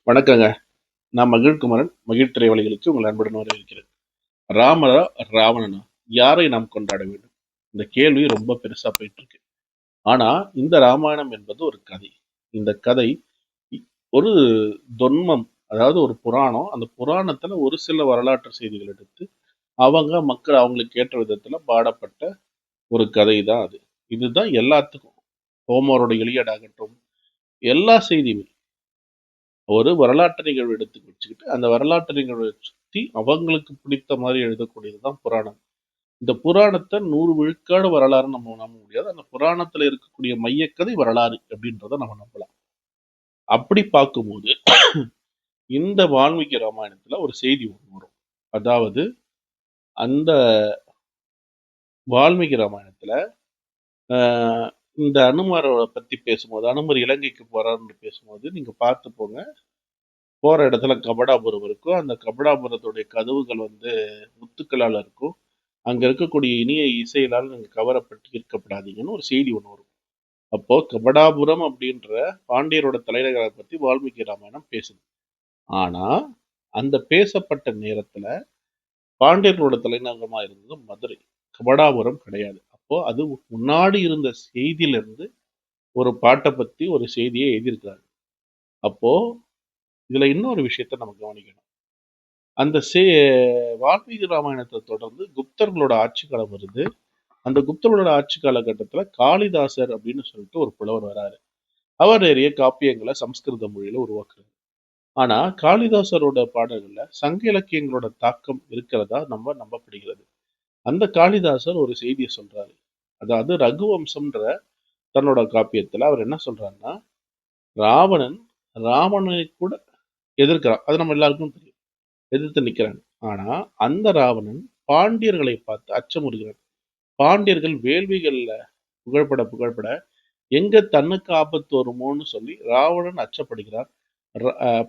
வணக்கங்க. நான் மகிழ்குமரன். மகிழ் திரைவலைகளுக்கு உங்கள் அன்புடன் வரவேற்கிறேன். ராமரா, ராவணனா? யாரை நாம் கொண்டாட வேண்டும்? இந்த கேள்வி ரொம்ப பெருசா போயிட்டு இருக்கு. ஆனா, இந்த ராமாயணம் என்பது ஒரு கதை. இந்த கதை இ ஒரு தொன்மம். அதாவது ஒரு புராணம். அந்த புராணத்துல ஒரு சில வரலாற்று செய்திகள் எடுத்து, மக்கள் அவங்களுக்கு ஏற்ற விதத்துல பாடப்பட்ட ஒரு கதை தான் அது. இதுதான் எல்லாத்துக்கும். ஹோமரோட இலியடாகட்டும், எல்லா செய்தியுமே ஒரு வரலாற்று நிகழ்வு எடுத்து வச்சுக்கிட்டு, அந்த வரலாற்று நிகழ்வை சுத்தி அவங்களுக்கு பிடித்த மாரி எழுதக்கூடியது தான் புராணம். இந்த புராணத்த 100 விழுக்காடு வரலாறுன்னு நம்ம நம்ப முடியாது. அந்த புராணத்துல இருக்கக்கூடிய மையக்கதை வரலாறு அப்படின்றத நம்ம நம்பலாம். அப்படி பார்க்கும்போது, இந்த வால்மீகி ராமாயணத்துல ஒரு செய்தி ஒண்ணு வரும். அதாவது அந்த வால்மீகி ராமாயணத்துல, அ இந்த அனுமர பத்தி பேசும்போது, அனுமர் இலங்கைக்கு போறார்ன்னு பேசும்போது, நீங்க பார்த்து போங்க. போற இடத்துல கபடாபுரம் இருக்கும். அந்த கபடாபுரத்துடைய கதவுகள் வந்து முத்துக்களால இருக்கும். அங்க இருக்கக்கூடிய இனிய இசையினால் நீங்க கவரப்பட்டு ஈர்க்கப்படாதீங்கன்னு ஒரு செய்தி ஒண்ணு வரும். அப்போ கபடாபுரம் அப்படின்ற பாண்டியரோட தலைநகரை பத்தி வால்மீகி ராமாயணம் பேசுது. ஆனா, அந்த பேசப்பட்ட நேரத்துல பாண்டியர்களோட தலைநகரமா இருந்தது மதுரை. கபடாபுரம் கிடையாது. அப்போ அது முன்னாடி இருந்த செய்தியிலிருந்து ஒரு பாட்ட பத்தி ஒரு செய்திய எழுதியிருக்காங்க. அப்போ இதுல இன்னொரு விஷயத்த நம்ம கவனிக்கணும். அந்த வால்மீகி ராமாயணத்த தொடர்ந்து குப்தர்களோட ஆட்சி காலம் வருது. அந்த குப்தர்களோட ஆட்சி காலகட்டத்துல காளிதாசர் அப்படின்னு சொல்லிட்டு ஒரு புலவர் வராரு. அவர் நிறைய காப்பியங்கள சமஸ்கிருத மொழியில உருவாக்குறாரு. ஆனா காளிதாசரோட பாடல்கள்ல சங்க இலக்கியங்களோட தாக்கம் இருக்கிறதா நம்பப்படுகிறது. அந்த காளிதாசர் ஒரு செய்திய சொல்றாரு. அதாவது ரகுவம்சம்ன்ற தன்னோட காப்பியத்துல அவர் என்ன சொல்றாருன்னா, ராவணன் ராவணனை கூட எதிர்க்கிறான். அது நம்ம எல்லாருக்கும் தெரியும். எதிர்த்து நிக்கிறாங்க. ஆனா அந்த ராவணன் பாண்டியர்களை பார்த்து அச்சமுறுகிறான். பாண்டியர்கள் வேள்விகள்ல புகழ்பட எங்க தனக்கு ஆபத்து வருமோன்னு சொல்லி ராவணன் அச்சப்படுகிறார்.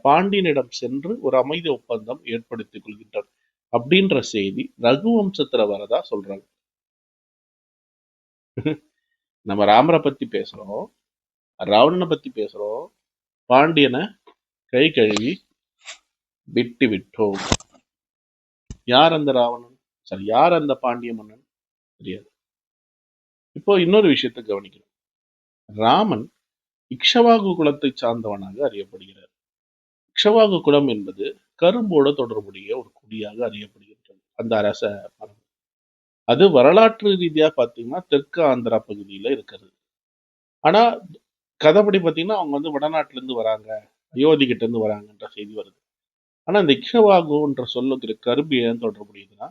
பாண்டியனிடம் சென்று ஒரு அமைதி ஒப்பந்தம் ஏற்படுத்திக் கொள்கின்றார். அப்படின்ற செய்தி ரகுவம்சத்துல வரதா சொல்றாங்க. நம்ம ராமரை பத்தி பேசுறோம், ராவணனை பத்தி பேசுறோம், பாண்டியனை கை கழுவி விட்டு விட்டோம். யார் அந்த ராவணன்? சரி, யார் அந்த பாண்டிய மன்னன்? தெரியாது. இப்போ இன்னொரு விஷயத்தை கவனிக்கணும். ராமன் இக்ஷவாகு குலத்தை சார்ந்தவனாக அறியப்படுகிறார். இக்ஷவாகு குலம் என்பது கரும்போட தொடர்புடைய ஒரு குடியாக அறியப்படுகின்றது. அந்த அரச மரபு. அது வரலாற்று ரீதியா பார்த்தீங்கன்னா, தெற்கு ஆந்திரா பகுதியில இருக்கிறது. ஆனா, கதைப்படி பார்த்தீங்கன்னா, அவங்க வந்து வடநாட்டுல இருந்து வராங்க. அயோத்தி கிட்ட இருந்து வராங்கன்ற செய்தி வருது. ஆனா, இந்த இக்ஷவாகுன்ற சொல்லுக்கு கரும்பு ஏன் தொடர்புடையதுன்னா,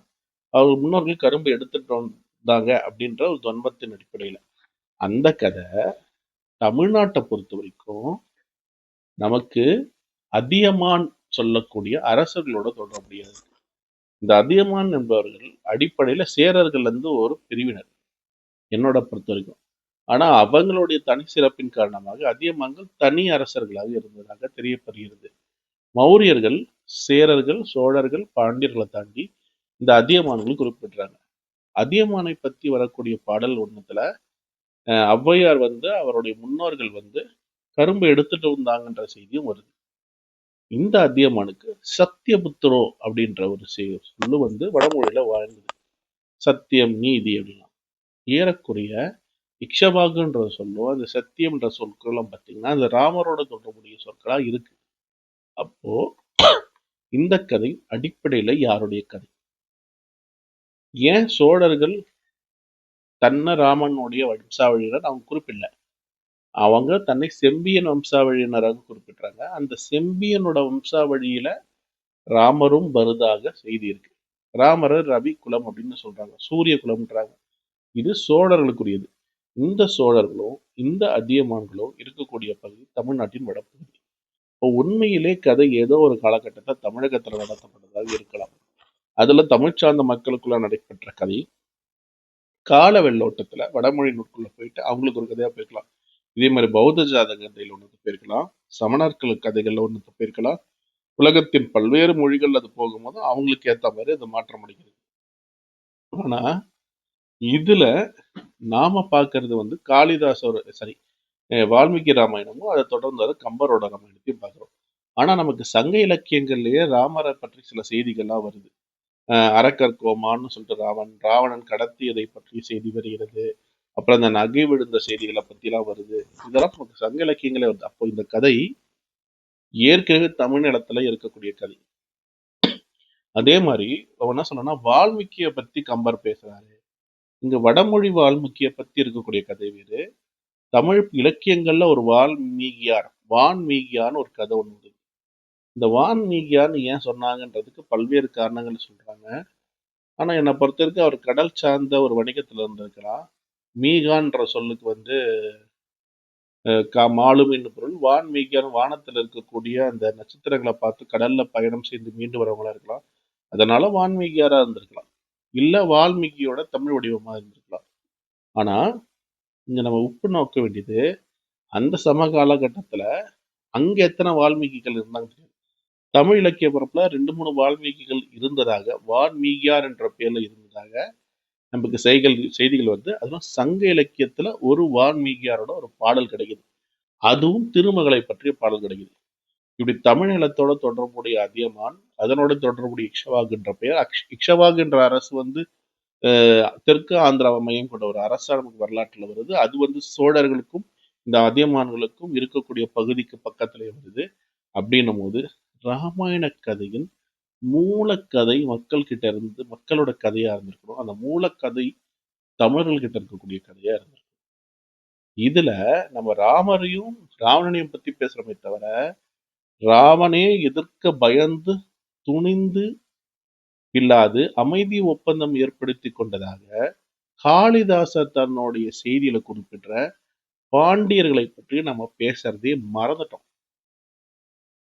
அவங்க முன்னோர்கள் கரும்பு எடுத்துட்டு வந்தாங்க அப்படின்ற ஒரு தொன்மத்தின் அடிப்படையில. அந்த கதை தமிழ்நாட்டை பொறுத்த வரைக்கும் நமக்கு அதியமான் சொல்லக்கூடிய அரசர்களோட தொடர்புடையது. இந்த அதியமான் என்பவர்கள் அடிப்படையில சேரர்கள் இருந்து ஒரு பிரிவினர் என்னோட பொறுத்த வரைக்கும். ஆனா அவங்களுடைய தனி சிறப்பின் காரணமாக அதியமான்கள் தனி அரசர்களாக இருந்ததாக தெரியப்படுகிறது. மௌரியர்கள், சேரர்கள், சோழர்கள், பாண்டியர்களை தாண்டி இந்த அதியமான்கள் குறிப்பிடுறாங்க. அதியமானை பத்தி வரக்கூடிய பாடல் ஒண்ணுத்துல ஔவையார் வந்து அவருடைய முன்னோர்கள் வந்து கரும்பு எடுத்துட்டு வந்தாங்கன்ற செய்தியும் வருது. இந்த அதியமானுக்கு சத்தியபுத்திரோ அப்படின்ற ஒரு சொல்லு வந்து வடமொழியில வாழ்ந்தது. சத்தியம், நீதி அப்படின்னா ஏறக்குறைய இக்ஷவாகுன்ற சொல்லும் அந்த சத்தியம்ன்ற சொற்களும் பார்த்தீங்கன்னா அந்த ராமரோட தொடர்புடைய சொற்களா இருக்கு. அப்போ இந்த கதை அடிப்படையில யாருடைய கதை? ஏன் சோழர்கள் தன்னை ராமனுடைய வம்சாவழியினர் அவங்க குறிப்பிடல. அவங்க தன்னை செம்பியன் வம்சாவழியினராக குறிப்பிடுறாங்க. அந்த செம்பியனோட வம்சாவழியில ராமரும் வருதாக செய்தி இருக்கு. ராமரை ரவி குலம் அப்படின்னு சொல்றாங்க. சூரிய குலம்ன்றாங்க. இது சோழர்களுக்குரியது. இந்த சோழர்களும் இந்த அதியமான்களும் இருக்கக்கூடிய பகுதி தமிழ்நாட்டின் வடபகுதி. இப்போ உண்மையிலே கதை ஏதோ ஒரு காலகட்டத்தில் தமிழகத்துல நடத்தப்பட்டதாக இருக்கலாம். அதுல தமிழ் சார்ந்த மக்களுக்குள்ள நடைபெற்ற கதை கால வெள்ளோட்டத்துல வடமொழி நூற்குள்ள போயிட்டு அவங்களுக்கு ஒரு கதையா போயிருக்கலாம். இதே மாதிரி பௌத்த ஜாத கதையில ஒன்று போயிருக்கலாம், சமணர்கள் கதைகள்ல ஒன்று போயிருக்கலாம். உலகத்தின் பல்வேறு மொழிகள் அது போகும்போது அவங்களுக்கு ஏத்த மாதிரி அது மாற்றம் அடைகிறது. ஆனா இதுல நாம பாக்குறது வந்து காளிதாசோட வால்மீகி ராமாயணமும் அதை தொடர்ந்து கம்பரோட ராமாயணத்தையும் பார்க்கிறோம். ஆனா நமக்கு சங்க இலக்கியங்கள்லயே ராமரை பற்றி சில செய்திகள்லாம் வருது. அரக்கர் கோமான்னு சொல்லிட்டு ராவணன் கடத்தியதை பற்றிய செய்தி வருகிறது. அப்புறம் அந்த நகை விழுந்த செய்திகளை பத்திலாம் வருது. இதெல்லாம் நமக்கு சங்க இலக்கியங்களே வருது. அப்போ இந்த கதை ஏற்கனவே தமிழ்நிலத்துல இருக்கக்கூடிய கதை. அதே மாதிரி அவன் என்ன சொன்னா, வால்மீகியை பத்தி கம்பர் பேசுறாரு. இங்க வடமொழி வால்மீகியை பத்தி இருக்கக்கூடிய கதை வேறு. தமிழ் இலக்கியங்கள்ல ஒரு வான்மீகியான்னு ஒரு கதை ஒண்ணு இருக்கு. இந்த வான்மீகியான்னு ஏன் சொன்னாங்கன்றதுக்கு பல்வேறு காரணங்கள் சொல்றாங்க. ஆனா என்னை பொறுத்த வரைக்கும் அவர் கடல் சார்ந்த ஒரு வணிகத்துல இருந்திருக்கலாம். மீகான்ற சொல்லுக்கு வந்து மாலும் என்னும் பொருள். வான்மீகியான் வானத்துல இருக்கக்கூடிய அந்த நட்சத்திரங்களை பார்த்து கடல்ல பயணம் செய்து மீண்டு வரவங்களா இருக்கலாம். அதனால வான்மீகியாரா இருந்திருக்கலாம். இல்ல வால்மீகியோட தமிழ் வடிவமா இருந்திருக்கலாம். ஆனா இங்க நம்ம உப்பு நோக்க வேண்டியது, அந்த சம காலகட்டத்துல அங்க எத்தனை வால்மீகிகள் இருந்தாங்க தெரியாது. தமிழ் இலக்கிய பரப்புல 2, 3 வால்மீகிகள் இருந்ததாக, வான்மீகியார் என்ற பேர்ல இருந்ததாக நமக்கு செய்திகள் வந்து, அதுவும் சங்க இலக்கியத்துல ஒரு வான்மீகியாரோட ஒரு பாடல் கிடைக்குது. அதுவும் திருமகளை பற்றிய பாடல் கிடைக்குது. இப்படி தமிழ் நிலத்தோட தொடர்புடைய அதியமான், அதனோட தொடர்புடைய இக்ஷவாகு என்ற பெயர். இக்ஷவாகு என்ற அரசு வந்து தெற்கு ஆந்திராவை மையம் கொண்ட ஒரு அரசா நமக்கு வரலாற்றுல வருது. அது வந்து சோழர்களுக்கும் இந்த அதியமான்களுக்கும் இருக்கக்கூடிய பகுதிக்கு பக்கத்திலே வருது. அப்படின்னும் போது ராமாயண கதையின் மூலக்கதை மக்களோட கதையா இருந்திருக்கணும். அந்த மூலக்கதை தமிழர்கள் கிட்ட இருக்கக்கூடிய கதையா இருந்திருக்கும். இதுல நம்ம ராமரையும் ராவணனையும் பத்தி பேசுறோமே தவிர, ராமனே எதிர்க்க பயந்து துணிந்து இல்லாது அமைதி ஒப்பந்தம் ஏற்படுத்தி கொண்டதாக காளிதாசர் தன்னுடைய செய்தியில குறிப்பிட்ட பாண்டியர்களை பற்றி நம்ம பேசுறதே மறந்துட்டோம்.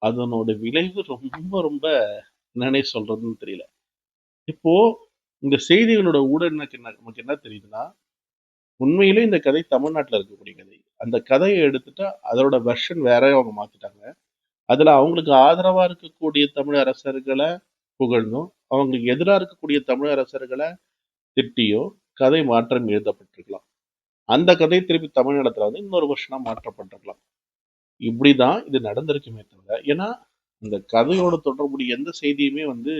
அதனோட விளைவு ரொம்ப ரொம்ப என்னன்னே சொல்றதுன்னு தெரியல. இப்போ இந்த செய்திகளோட ஊடகம் நமக்கு என்ன தெரியுதுன்னா, உண்மையிலே இந்த கதை தமிழ்நாட்டுல இருக்கக்கூடிய கதை. அந்த கதையை எடுத்துட்டா அதோட வெர்ஷன் வேற அவங்க மாத்திட்டாங்க. அதுல அவங்களுக்கு ஆதரவா இருக்கக்கூடிய தமிழ் அரசர்களை புகழ்ந்தும், அவங்களுக்கு எதிரா இருக்கக்கூடிய தமிழ் அரசர்களை திட்டியோ கதை மாற்றம் எழுதப்பட்டிருக்கலாம். அந்த கதை திருப்பி தமிழ்நிலத்துல வந்து இன்னொரு வருஷனா மாற்றப்பட்டிருக்கலாம். இப்படிதான் இது நடந்திருக்குமே தவிர, ஏன்னா இந்த கதையோட தொடர்புடைய எந்த செய்தியுமே வந்து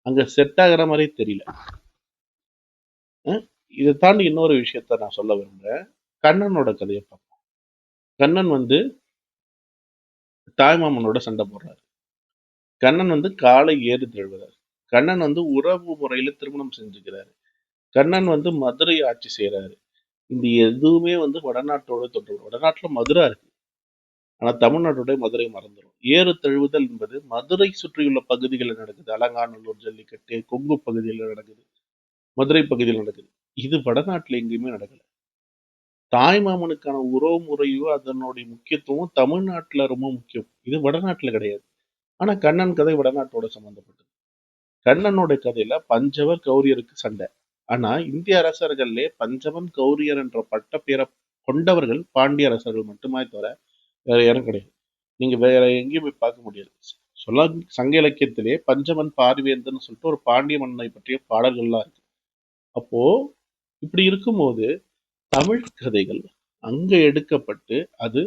அங்க செட் ஆகுற மாதிரி தெரியல. இதை தாண்டி இன்னொரு விஷயத்த நான் சொல்ல விரும்புறேன். கண்ணனோட கதையை பார்ப்போம். கண்ணன் வந்து தாய்மாமனோட சண்டை போடுறாரு. கண்ணன் வந்து காலை ஏறு தழுவுறாரு. கண்ணன் வந்து உறவு முறையில திருமணம் செஞ்சுக்கிறாரு. கண்ணன் வந்து மதுரை ஆட்சி செய்யறாரு. இந்த எதுவுமே வந்து வடநாட்டோட தொடர்பு. வடநாட்டுல மதுரை இருக்கு. ஆனா தமிழ்நாட்டுடைய மதுரை மறந்துடும். ஏறு தழுவுதல் என்பது மதுரை சுற்றியுள்ள பகுதிகளில் நடக்குது. அலங்காநல்லூர் ஜல்லிக்கட்டு, கொங்கு பகுதியில் நடக்குது, மதுரை பகுதியில் நடக்குது. இது வடநாட்டுல எங்கேயுமே நடக்கல. தாய்மாமனுக்கான உறவு முறையோ அதனுடைய முக்கியத்துவம் தமிழ்நாட்டுல ரொம்ப முக்கியம். இது வடநாட்டுல கிடையாது. ஆனா கண்ணன் கதை வடநாட்டோட சம்பந்தப்பட்டது. கண்ணனோட கதையில பஞ்சவர் கௌரியருக்கு சண்டை. ஆனா இந்திய அரசர்கள்லே பஞ்சவன் கௌரியர் என்ற பட்ட பேரை கொண்டவர்கள் பாண்டிய அரசர்கள் மட்டுமே தவிர வேற யாரும் கிடையாது. நீங்க வேற எங்கேயும் போய் பார்க்க முடியாது. சொல்ல சங்க இலக்கியத்திலே பஞ்சவன் பார்வேந்தன் சொல்லிட்டு ஒரு பாண்டிய மன்னனை பற்றிய பாடல்கள்லாம் இருக்கு. அப்போ இப்படி இருக்கும்போது தமிழ் கதைகள் அங்க எடுக்கப்பட்டு அது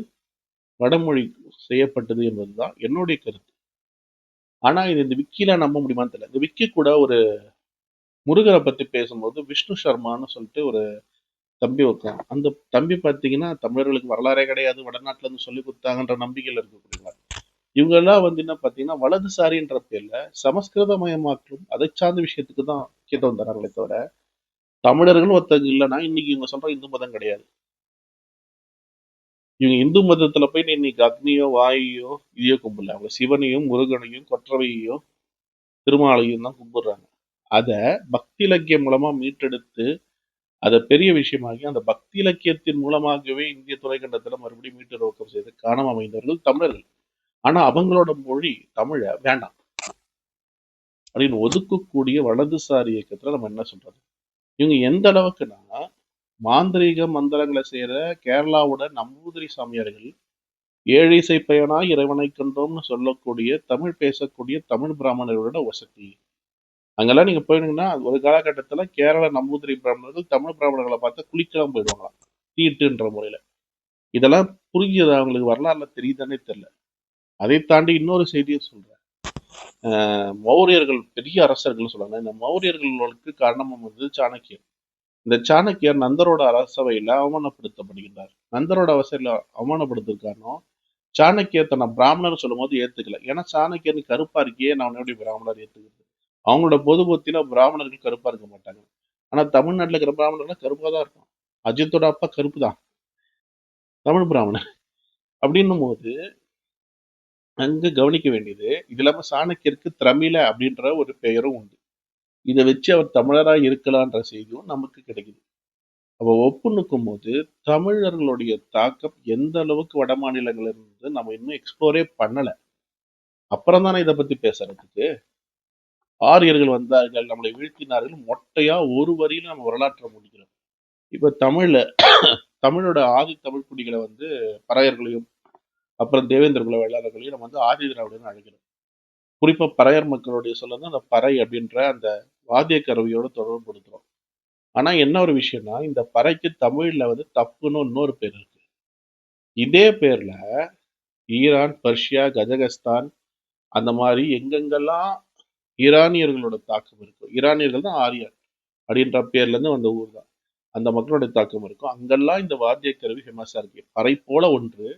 வடமொழி செய்யப்பட்டது என்பதுதான் என்னுடைய கருத்து. ஆனா இது இந்த விக்கில நம்ப முடியுமான்னு தெரியல. இந்த விக்கி கூட ஒரு முருகரை பத்தி பேசும்போது விஷ்ணு சர்மான்னு சொல்லிட்டு ஒரு தம்பி இருக்கான். அந்த தம்பி பார்த்தீங்கன்னா தமிழர்களுக்கு வரலாறே கிடையாது, வடநாட்டுல இருந்து சொல்லி கொடுத்தாங்கன்ற நம்பிக்கையில் இருக்கக்கூடியவங்க. இவங்க எல்லாம் வந்து என்ன பார்த்தீங்கன்னா வலதுசாரின்ற பேர்ல சமஸ்கிருதமயமாக்கும் அதை சார்ந்த விஷயத்துக்கு தான் முக்கியத்துவம் தராங்களே தவிர, தமிழர்கள் ஒருத்தங்க இல்லைன்னா இன்னைக்கு இவங்க சொல்ற இந்து மதம் கிடையாது. இவங்க இந்து மதத்துல போய் இன்னைக்கு அக்னியோ வாயுயோ இதையோ கும்பிடல. அவங்க சிவனையும் முருகனையும் கொற்றவையோ திருமாலையும் தான் கும்பிடுறாங்க. அத பக்தி இலக்கியம் மூலமா மீட்டெடுத்து அதை பெரிய விஷயமாகி அந்த பக்தி இலக்கியத்தின் மூலமாகவே இந்திய துறைக்கண்டத்துல மறுபடியும் மீட்டுருவாக்கம் செய்து காணாம அமைந்தவர்கள் தமிழர்கள். ஆனா அவங்களோட மொழி தமிழ வேண்டாம் அப்படின்னு ஒதுக்கக்கூடிய வலதுசாரி இயக்கத்துல நம்ம என்ன சொல்றது? இவங்க எந்த அளவுக்குன்னா மாந்திரீக மந்திரங்களை செய்யற கேரளாவோட நம்பூதிரி சாமியார்கள் ஏழிசை பயனா இறைவனை கண்டோம்னு சொல்லக்கூடிய தமிழ் பேசக்கூடிய தமிழ் பிராமணர்களோட வசதி. அங்கெல்லாம் நீங்க போயிருந்தீங்கன்னா ஒரு காலகட்டத்துல கேரள நம்பூதிரி பிராமணர்கள் தமிழ் பிராமணர்களை பார்த்து குளிக்கலாம் போயிடுவாங்களாம், தீட்டுன்ற முறையில. இதெல்லாம் புரிஞ்சது அவங்களுக்கு வரலாறுல தெரியுதானே தெரியல. அதை தாண்டி இன்னொரு செய்தியை சொல்றேன். மௌரியர்கள் பெரிய அரசர்கள் சொல்றாங்க. இந்த மௌரியர்களுக்கு காரணமும் வந்து சாணக்கியர். இந்த சாணக்கியர் நந்தரோட அரசவையில அவமானப்படுத்தப்படுகின்றார். நந்தரோட அரசையில அவமானப்படுத்துறது காரணம் சாணக்கியர் தன்னை பிராமணர் சொல்லும் போது ஏத்துக்கல. ஏன்னா சாணக்கியர் கருப்பா இருக்கியே, நான் உன்னை எப்படி பிராமணர் ஏத்துக்கிறது? அவங்களோட பொது புத்தியில பிராமணர்கள் கருப்பா இருக்க மாட்டாங்க. ஆனா தமிழ்நாட்டுல இருக்கிற பிராமணர்கள் கருப்பா தான் இருக்கும். அஜித்தோட அப்பா கருப்பு தான், தமிழ் பிராமணன். அப்படின்னும் போது அங்க கவனிக்க வேண்டியது, இது இல்லாம சாணக்கியருக்கு திரமிழ அப்படின்ற ஒரு பெயரும் உண்டு. இதை வச்சு அவர் தமிழரா இருக்கலான்ற செய்தியும் நமக்கு கிடைக்குது. அப்ப ஒப்புண்ணுக்கும் போது தமிழர்களுடைய தாக்கம் எந்த அளவுக்கு வட மாநிலங்கள்ல இருந்து நம்ம இன்னும் எக்ஸ்ப்ளோரே பண்ணல. அப்புறம் தானே இதை பத்தி பேசுறதுக்கு. ஆரியர்கள் வந்தார்கள், நம்மளை வீழ்த்தினார்கள், மொட்டையா ஒரு வரியில நம்ம வரலாற்றை முடிக்கிறோம். இப்ப தமிழோட ஆதி தமிழ் குடிகளை வந்து பறையர்களையும் அப்புறம் தேவேந்திர குல வேளாளர்களையும் நம்ம வந்து ஆதி திராவிடன்னு அழைக்கிறோம். குறிப்பா பறையர் மக்களுடைய சொல்ல தான் அந்த பறை அப்படின்ற அந்த வாத்திய கருவியோட தொடர்புபடுத்துறோம். ஆனா என்ன ஒரு விஷயம்னா, இந்த பறைக்கு தமிழ்ல வந்து தப்புன்னு இன்னொரு பேர் இருக்கு. இதே பேர்ல ஈரான், பர்ஷியா, கஜகஸ்தான் அந்த மாதிரி எங்கெங்கெல்லாம் ஈரானியர்களோட தாக்கம் இருக்கும், ஈரானியர்கள் தான் ஆரியர் அப்படின்ற பேர்ல இருந்து வந்த ஊர் தான், அந்த மக்களுடைய தாக்கம் இருக்கும். அங்கெல்லாம் இந்த வாத்திய கருவி ஃபேமஸா இருக்கு. பறை போல ஒன்று.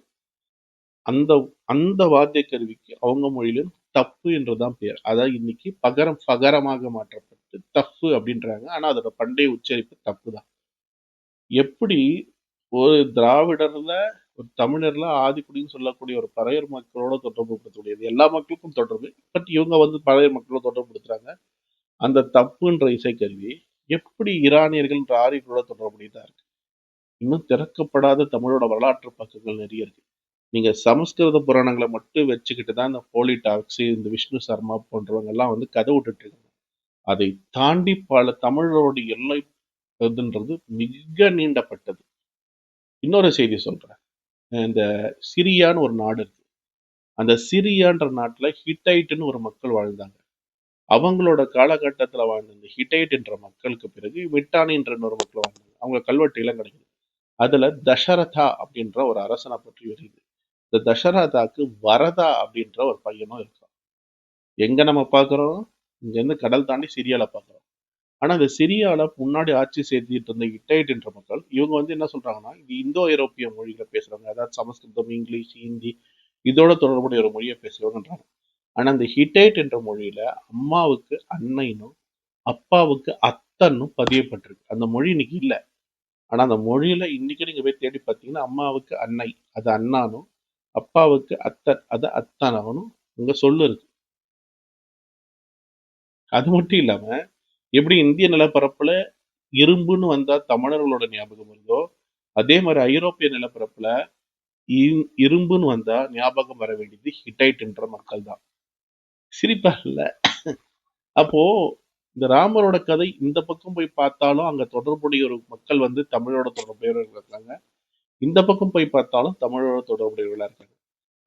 அந்த அந்த வாத்திய கருவிக்கு அவங்க மொழியிலும் தப்பு என்றுதான் பேர். அதாவது இன்னைக்கு பகரம் ஃபகரமாக மாற்றப்பட்டு தப்பு அப்படின்றாங்க. ஆனா அதோட பண்டைய உச்சரிப்பு தப்பு தான். எப்படி ஒரு திராவிடர்ல ஒரு தமிழர்ல ஆதிக்குடின்னு சொல்லக்கூடிய ஒரு பறையர் மக்களோட தொடர்பு படுத்தக்கூடியது, எல்லா மக்களுக்கும் தொடர்பு, பட் இவங்க வந்து பழைய மக்களோட தொடர்பு படுத்துறாங்க. அந்த தப்புன்ற இசைக்கருவி எப்படி ஈரானியர்கள்ன்ற ஆரியர்களோட தொடர்புடையதா இருக்கு? இன்னும் திறக்கப்படாத தமிழோட வரலாற்று பக்கங்கள் நிறைய இருக்கு. நீங்க சமஸ்கிருத புராணங்களை மட்டும் வச்சுக்கிட்டு தான் இந்த போலி டாக்ஸ், இந்த விஷ்ணு சர்மா போன்றவங்க எல்லாம் வந்து கதை விட்டுட்டு இருக்காங்க. அதை தாண்டி பல தமிழரோட எல்லை இதுன்றது மிக நீண்டப்பட்டது. இன்னொரு செய்தி சொல்றேன். இந்த சிரியான்னு ஒரு நாடு இருக்கு. அந்த சிரியான்ற நாட்டுல ஹிட்டைட்டுன்னு ஒரு மக்கள் வாழ்ந்தாங்க. அவங்களோட காலகட்டத்துல வாழ்ந்த இந்த ஹிட்டைட் என்ற மக்களுக்கு பிறகு மிட்டானின்ற இன்னொரு மக்கள் வாழ்ந்தாங்க. அவங்க கல்வெட்டுலாம் கிடைக்குது. அதுல தசரதா அப்படின்ற ஒரு அரசனை பற்றி வருது. இந்த தசரதாக்கு வரதா அப்படின்ற ஒரு பையனும் இருக்கான். எங்க நம்ம பார்க்கிறோம்? இங்க இருந்து கடல் தாண்டி சிரியால பார்க்கிறோம். ஆனா இந்த சிரியால முன்னாடி ஆட்சி செய்துட்டு இருந்த ஹிட்டைட் என்ற மக்கள் இவங்க வந்து என்ன சொல்றாங்கன்னா, இது இந்தோ ஐரோப்பிய மொழிகளை பேசுறவங்க, அதாவது சமஸ்கிருதம், இங்கிலீஷ், ஹிந்தி இதோட தொடர்புடைய ஒரு மொழியை பேசுறவங்கன்றாங்க. ஆனா அந்த ஹிட்டைட் என்ற மொழியில அம்மாவுக்கு அன்னைனும் அப்பாவுக்கு அத்தன்னும் பதியப்பட்டிருக்கு. அந்த மொழி இன்னைக்கு இல்ல. ஆனா அந்த மொழியில இன்னைக்கு நீங்க போய் தேடி பார்த்தீங்கன்னா அம்மாவுக்கு அன்னை அது அண்ணானும், அப்பாவுக்கு அத்தன் அது அத்தானவனும் உங்க சொல்லு இருக்கு. அது மட்டும் இல்லாம எப்படி இந்திய நிலப்பரப்புல இரும்புன்னு வந்தா தமிழர்களோட ஞாபகம் வருதோ, அதே மாதிரி ஐரோப்பிய நிலப்பரப்புல இரும்புன்னு வந்தா ஞாபகம் வர வேண்டியது ஹிட்டைட் என்ற மக்கள் தான். சிரிப்பா இல்ல? அப்போ இந்த ராமரோட கதை இந்த பக்கம் போய் பார்த்தாலும் அங்க தொடர்புடைய ஒரு மக்கள் வந்து தமிழோட தொடர்புடையவர்கள் இருக்காங்க. இந்த பக்கம் போய் பார்த்தாலும் தமிழோட தொடர்புடையவர்களா இருக்காங்க.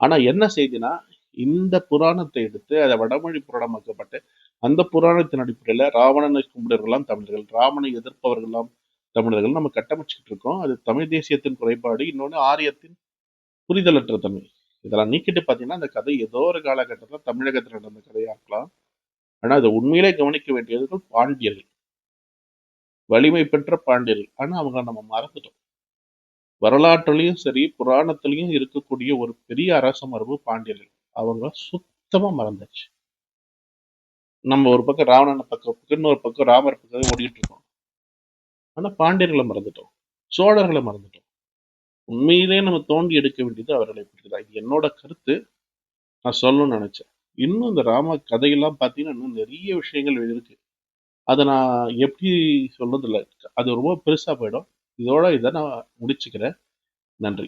ஆனா என்ன செய்தினா, இந்த புராணத்தை எடுத்து அதை வடமொழி புராணமாக்கப்பட்டு அந்த புராணத்தின் அடிப்படையில ராவணனை கும்பிடுறவர்கள்லாம் தமிழர்கள், ராமனை எதிர்ப்பவர்கள்லாம் தமிழர்கள் நம்ம கட்டமைச்சுக்கிட்டு இருக்கோம். அது தமிழ் தேசியத்தின் குறைபாடு. இன்னொன்னு ஆரியத்தின் புரிதலற்ற தன்மை. இதெல்லாம் நீக்கிட்டு பார்த்தீங்கன்னா, அந்த கதை ஏதோ ஒரு காலகட்டத்துல தமிழகத்துல நடந்த கதையா இருக்கலாம். ஆனா அதை உண்மையிலே கவனிக்க வேண்டியவர்கள் பாண்டியர்கள். வலிமை பெற்ற பாண்டியர்கள். ஆனா அவங்கள நம்ம மறந்துட்டோம். வரலாற்றுலயும் சரி, புராணத்திலயும் இருக்கக்கூடிய ஒரு பெரிய அரச மரபு பாண்டியர்கள். அவங்க சுத்தமா மறந்தாச்சு. நம்ம ஒரு பக்கம் ராவணன பக்கம், இன்னொரு பக்கம் ராமர் பக்கம் ஓடிட்டு இருக்கோம். ஆனா பாண்டியர்களை மறந்துட்டோம். சோழர்களை மறந்துட்டோம். உண்மையிலேயே நம்ம தோண்டி எடுக்க வேண்டியது அவர்களை பற்றி தான். இது என்னோட கருத்து. நான் சொல்லணும்னு நினைச்சேன். இன்னும் இந்த ராம கதையெல்லாம் பார்த்தீங்கன்னா, இன்னும் நிறைய விஷயங்கள் இருக்கு. அதை நான் எப்படி சொல்றது இல்ல. அது ரொம்ப பெருசா போயிடும். இதோட இதை நான் முடிச்சுக்கிறேன். நன்றி.